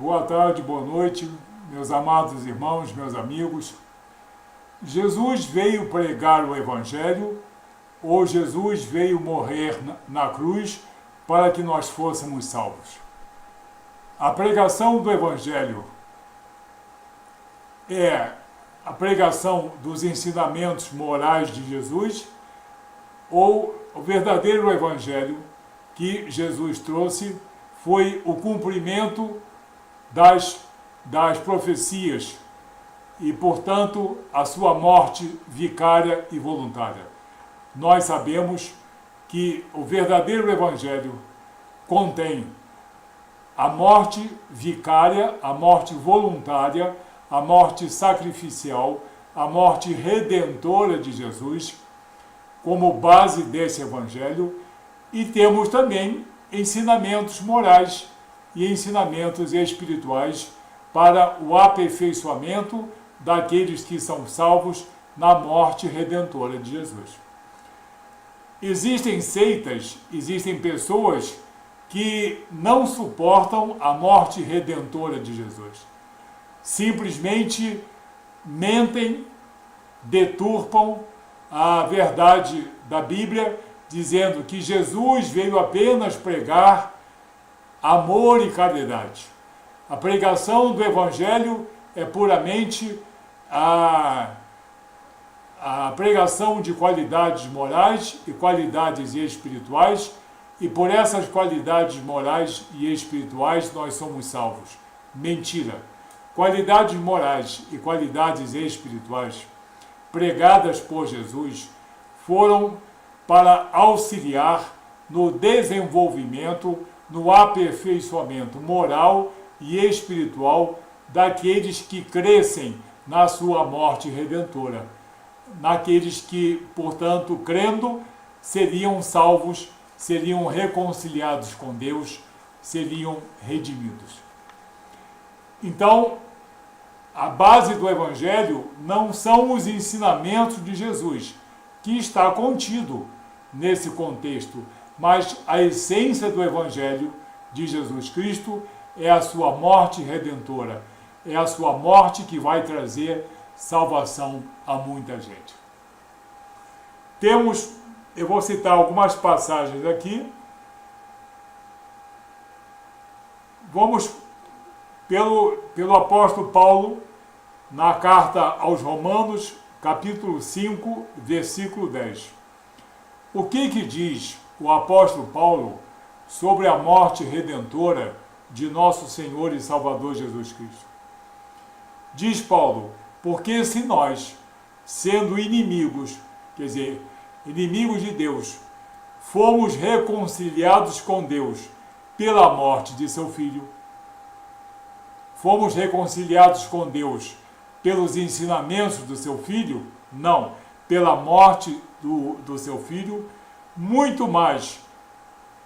Boa tarde, boa noite, meus amados irmãos, meus amigos. Jesus veio pregar o Evangelho ou Jesus veio morrer na cruz para que nós fôssemos salvos? A pregação do Evangelho é a pregação dos ensinamentos morais de Jesus ou o verdadeiro Evangelho que Jesus trouxe foi o cumprimento das profecias e, portanto, a sua morte vicária e voluntária. Nós sabemos que o verdadeiro Evangelho contém a morte vicária, a morte voluntária, a morte sacrificial, a morte redentora de Jesus como base desse Evangelho, e temos também ensinamentos morais e ensinamentos espirituais para o aperfeiçoamento daqueles que são salvos na morte redentora de Jesus. Existem seitas, existem pessoas que não suportam a morte redentora de Jesus. Simplesmente mentem, deturpam a verdade da Bíblia, dizendo que Jesus veio apenas pregar amor e caridade. A pregação do Evangelho é puramente a pregação de qualidades morais e qualidades espirituais, e por essas qualidades morais e espirituais nós somos salvos. Mentira! Qualidades morais e qualidades espirituais pregadas por Jesus foram para auxiliar no desenvolvimento, no aperfeiçoamento moral e espiritual daqueles que crescem na sua morte redentora, naqueles que, portanto, crendo, seriam salvos, seriam reconciliados com Deus, seriam redimidos. Então, a base do Evangelho não são os ensinamentos de Jesus, que está contido nesse contexto, mas a essência do Evangelho de Jesus Cristo é a sua morte redentora, é a sua morte que vai trazer salvação a muita gente. Eu vou citar algumas passagens aqui. Vamos pelo apóstolo Paulo, na carta aos Romanos, capítulo 5, versículo 10. O que diz o apóstolo Paulo sobre a morte redentora de nosso Senhor e Salvador Jesus Cristo? Diz Paulo: porque se nós, sendo inimigos, quer dizer, inimigos de Deus, fomos reconciliados com Deus pela morte de seu Filho, fomos reconciliados com Deus pelos ensinamentos do seu Filho? Não, pela morte do seu Filho. Muito mais,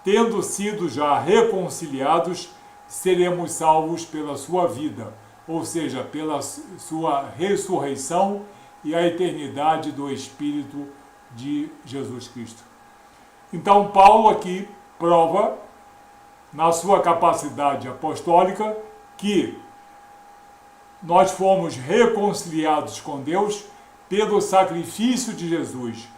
tendo sido já reconciliados, seremos salvos pela sua vida, ou seja, pela sua ressurreição e a eternidade do Espírito de Jesus Cristo. Então, Paulo aqui prova, na sua capacidade apostólica, que nós fomos reconciliados com Deus pelo sacrifício de Jesus,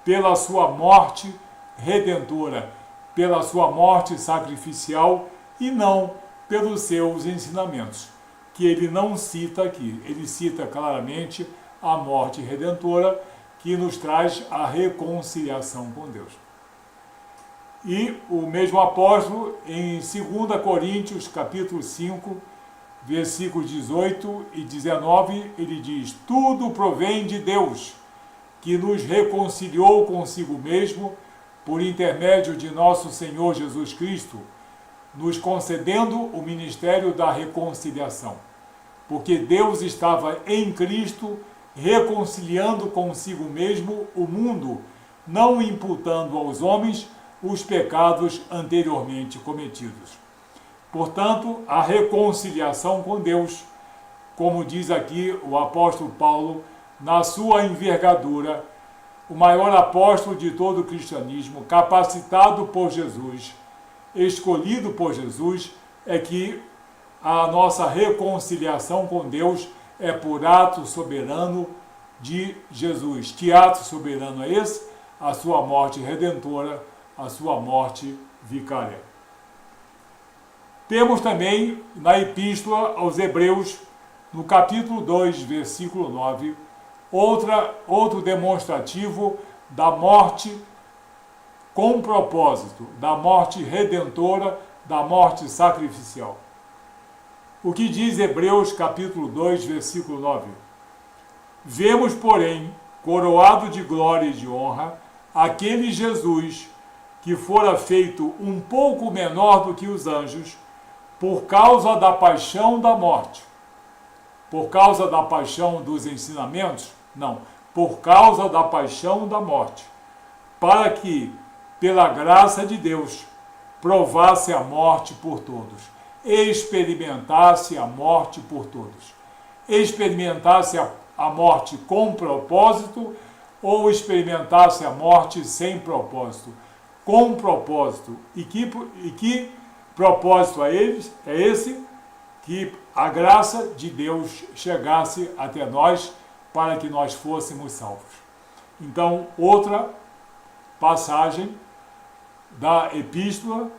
pela sua morte redentora, pela sua morte sacrificial e não pelos seus ensinamentos, que ele não cita aqui. Ele cita claramente a morte redentora, que nos traz a reconciliação com Deus. E o mesmo apóstolo, em 2 Coríntios, capítulo 5, versículos 18 e 19, ele diz: tudo provém de Deus, que nos reconciliou consigo mesmo por intermédio de nosso Senhor Jesus Cristo, nos concedendo o ministério da reconciliação. Porque Deus estava em Cristo reconciliando consigo mesmo o mundo, não imputando aos homens os pecados anteriormente cometidos. Portanto, a reconciliação com Deus, como diz aqui o apóstolo Paulo, na sua envergadura, o maior apóstolo de todo o cristianismo, capacitado por Jesus, escolhido por Jesus, é que a nossa reconciliação com Deus é por ato soberano de Jesus. Que ato soberano é esse? A sua morte redentora, a sua morte vicária. Temos também na Epístola aos Hebreus, no capítulo 2, versículo 9, outro demonstrativo da morte com propósito, da morte redentora, da morte sacrificial. O que diz Hebreus capítulo 2, versículo 9? Vemos, porém, coroado de glória e de honra, aquele Jesus que fora feito um pouco menor do que os anjos, por causa da paixão da morte. Por causa da paixão dos ensinamentos? Não. Por causa da paixão da morte. Para que, pela graça de Deus, provasse a morte por todos. Experimentasse a morte por todos. Experimentasse a morte com propósito ou experimentasse a morte sem propósito. Com propósito. E que propósito é esse? Que a graça de Deus chegasse até nós para que nós fôssemos salvos. Então, outra passagem da epístola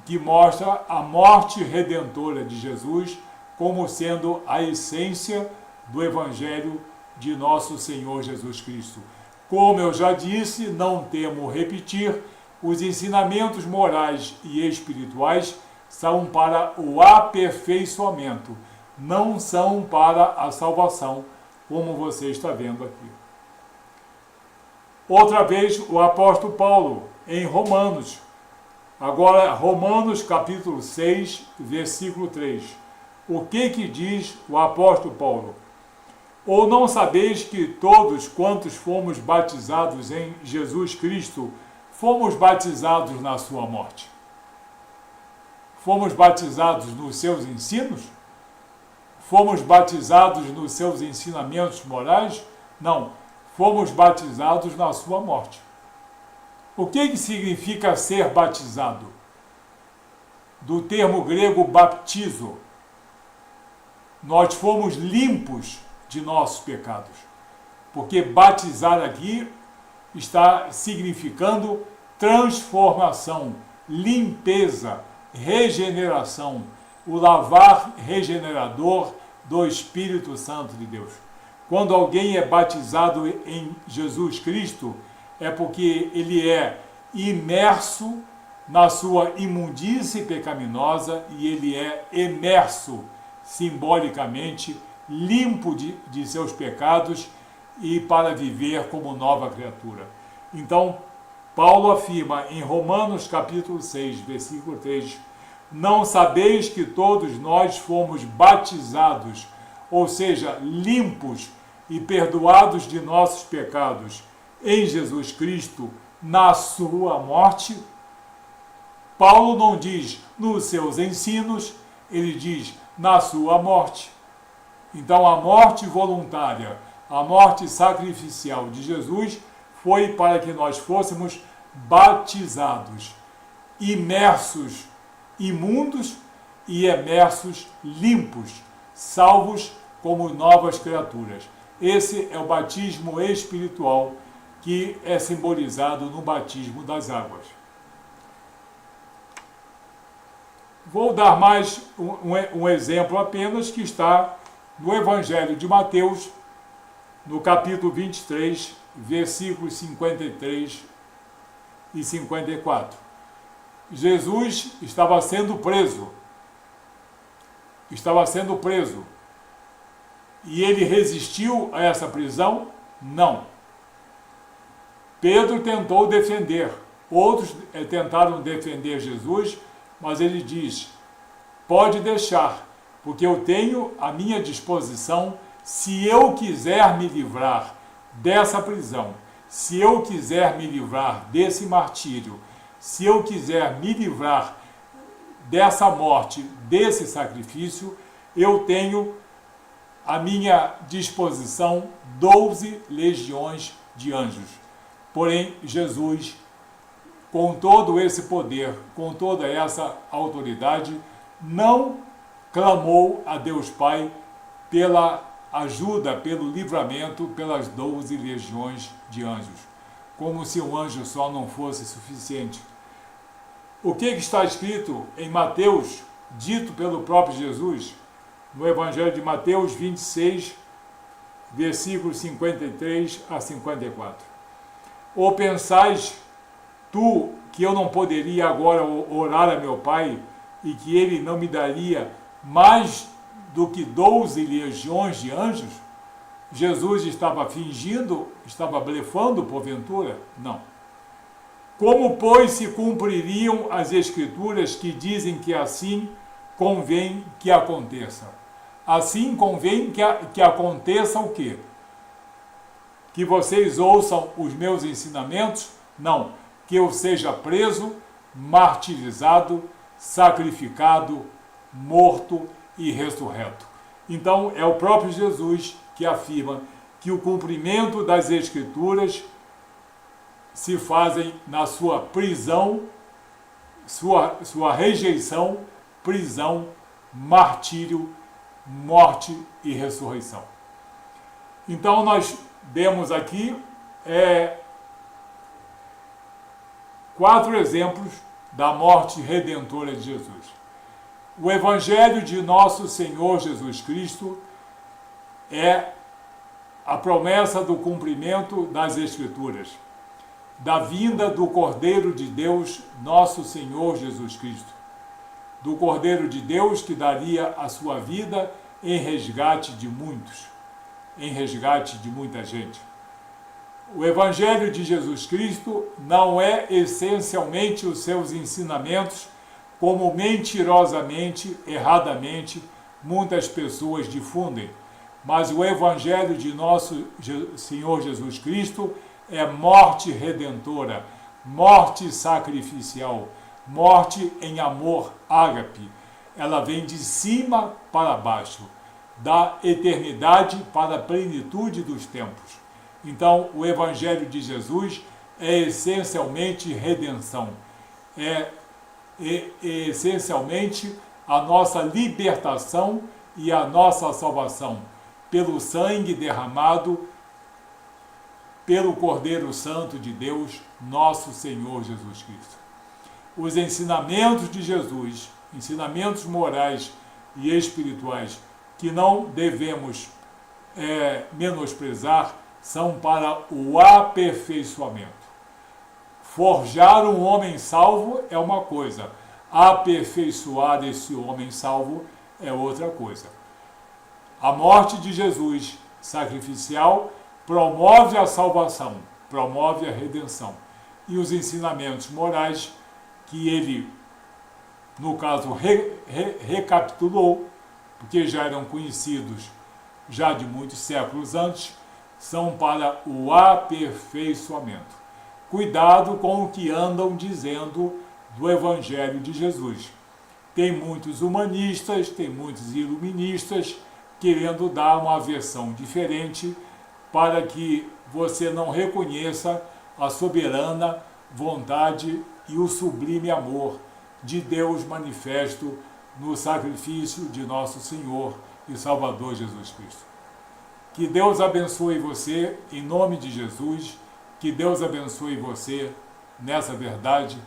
que mostra a morte redentora de Jesus como sendo a essência do Evangelho de nosso Senhor Jesus Cristo. Como eu já disse, não temo repetir, os ensinamentos morais e espirituais são para o aperfeiçoamento, não são para a salvação, como você está vendo aqui. Outra vez, o apóstolo Paulo, em Romanos, agora Romanos capítulo 6, versículo 3. O que diz o apóstolo Paulo? Ou não sabeis que todos quantos fomos batizados em Jesus Cristo, fomos batizados na sua morte? Fomos batizados nos seus ensinos? Fomos batizados nos seus ensinamentos morais? Não, fomos batizados na sua morte. O que significa ser batizado? Do termo grego baptizo. Nós fomos limpos de nossos pecados. Porque batizar aqui está significando transformação, limpeza, regeneração, o lavar regenerador do Espírito Santo de Deus. Quando alguém é batizado em Jesus Cristo, é porque ele é imerso na sua imundície pecaminosa e ele é emerso, simbolicamente, limpo de seus pecados e para viver como nova criatura. Então, Paulo afirma em Romanos capítulo 6, versículo 3, não sabeis que todos nós fomos batizados, ou seja, limpos e perdoados de nossos pecados, em Jesus Cristo, na sua morte? Paulo não diz nos seus ensinos, ele diz na sua morte. Então a morte voluntária, a morte sacrificial de Jesus foi para que nós fôssemos batizados, imersos, imundos e emersos, limpos, salvos como novas criaturas. Esse é o batismo espiritual que é simbolizado no batismo das águas. Vou dar mais um exemplo apenas que está no Evangelho de Mateus, no capítulo 23, versículos 53 e 54. Jesus estava sendo preso. E ele resistiu a essa prisão? Não. Pedro tentou defender, outros tentaram defender Jesus, mas ele diz, pode deixar, porque eu tenho à minha disposição, se eu quiser me livrar dessa prisão, se eu quiser me livrar desse martírio, se eu quiser me livrar dessa morte, desse sacrifício, eu tenho à minha disposição 12 legiões de anjos. Porém, Jesus, com todo esse poder, com toda essa autoridade, não clamou a Deus Pai pela ajuda, pelo livramento, pelas 12 legiões de anjos, como se um anjo só não fosse suficiente. O que está escrito em Mateus, dito pelo próprio Jesus, no Evangelho de Mateus 26, versículos 53 a 54. Ou pensais tu que eu não poderia agora orar a meu Pai e que ele não me daria mais do que 12 legiões de anjos? Jesus estava fingindo, estava blefando porventura? Não. Como, pois, se cumpririam as Escrituras que dizem que assim convém que aconteça? Assim convém que aconteça o quê? Que vocês ouçam os meus ensinamentos? Não. Que eu seja preso, martirizado, sacrificado, morto e ressurreto. Então, é o próprio Jesus que afirma que o cumprimento das Escrituras se fazem na sua prisão, sua rejeição, prisão, martírio, morte e ressurreição. Então, nós vemos aqui 4 exemplos da morte redentora de Jesus. O Evangelho de nosso Senhor Jesus Cristo é a promessa do cumprimento das Escrituras, da vinda do Cordeiro de Deus, nosso Senhor Jesus Cristo, do Cordeiro de Deus que daria a sua vida em resgate de muitos, em resgate de muita gente. O Evangelho de Jesus Cristo não é essencialmente os seus ensinamentos, como mentirosamente, erradamente, muitas pessoas difundem, mas o Evangelho de nosso Senhor Jesus Cristo é morte redentora, morte sacrificial, morte em amor ágape. Ela vem de cima para baixo, da eternidade para a plenitude dos tempos. Então, o Evangelho de Jesus é essencialmente redenção, é essencialmente a nossa libertação e a nossa salvação, pelo sangue derramado pelo Cordeiro Santo de Deus, nosso Senhor Jesus Cristo. Os ensinamentos de Jesus, ensinamentos morais e espirituais que não devemos menosprezar, são para o aperfeiçoamento. Forjar um homem salvo é uma coisa, aperfeiçoar esse homem salvo é outra coisa. A morte de Jesus sacrificial promove a salvação, promove a redenção. E os ensinamentos morais que ele, no caso, recapitulou, porque já eram conhecidos já de muitos séculos antes, são para o aperfeiçoamento. Cuidado com o que andam dizendo do Evangelho de Jesus. Tem muitos humanistas, tem muitos iluministas querendo dar uma versão diferente para que você não reconheça a soberana vontade e o sublime amor de Deus manifesto no sacrifício de nosso Senhor e Salvador Jesus Cristo. Que Deus abençoe você, em nome de Jesus, que Deus abençoe você nessa verdade.